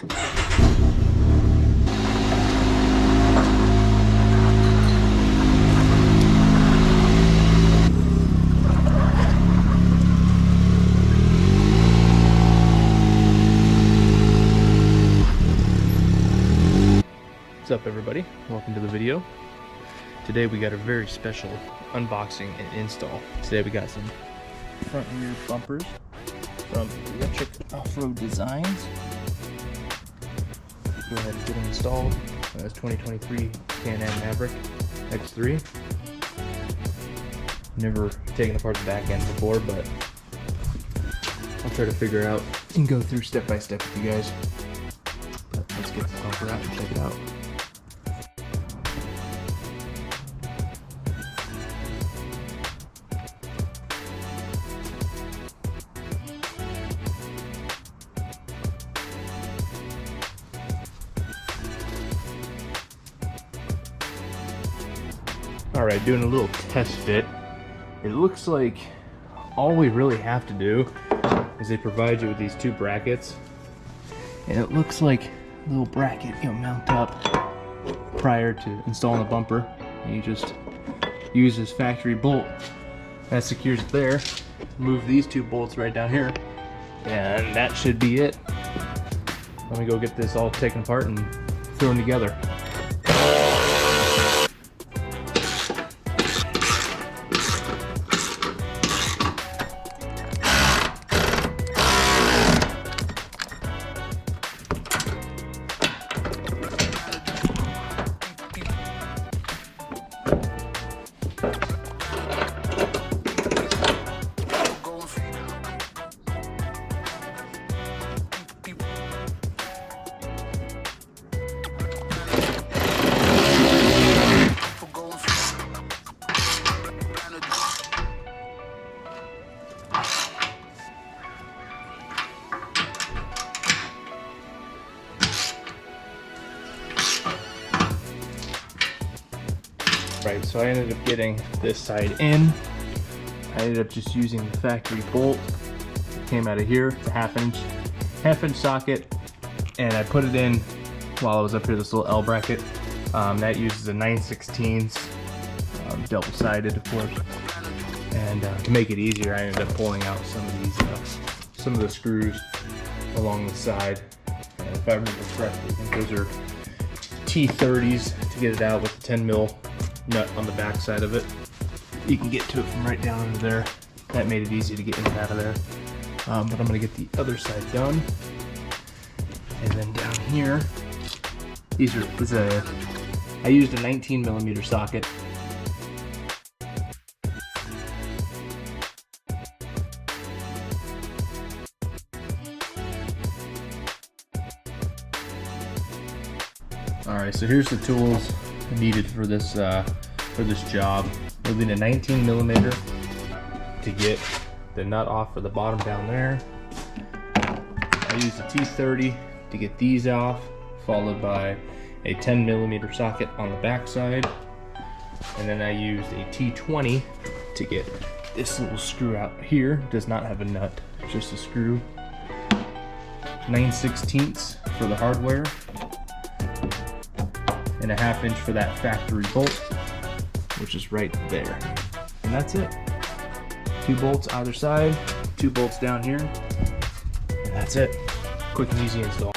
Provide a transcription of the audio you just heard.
What's up, everybody? Welcome to the video. Today we got a very special unboxing and install. Today we got some front and rear bumpers from Electric Offroad Designs. Go ahead and get them installed. That's 2023 Can-am Maverick X3. Never taken apart the back end before, but I'll try to figure out and go through step by step with you guys. But let's get the bumper out and check it out. Alright, doing a little test fit. It looks like all we really have to do is they provide you with these two brackets. And it looks like a little bracket you'll mount up prior to installing the bumper. And you just use this factory bolt that secures it there. Move these two bolts right down here. And that should be it. Let me go get this all taken apart and thrown together. Right, so I ended up getting this side in. I ended up just using the factory bolt. It came out of here. It's a half inch socket, and I put it in while I was up here. This little L bracket that uses a 9/16 double-sided, of course. And to make it easier, I ended up pulling out some of these, some of the screws along the side. And if I remember correctly, I think those are T30s to get it out with the 10 mil nut on the back side of it. You can get to it from right down under there. That made it easy to get in and out of there. But I'm gonna get the other side done. And then down here, I used a 19mm socket. Alright, so here's the tools needed for this job. We'll need a 19mm to get the nut off for the bottom down there. I used a T30 to get these off, followed by a 10mm socket on the back side, and then I used a T20 to get this little screw out here. It does not have a nut, it's just a screw. 9/16 for the hardware, and a 1/2 inch for that factory bolt, which is right there. And that's it. 2 bolts either side, 2 bolts down here, and that's it. Quick and easy install.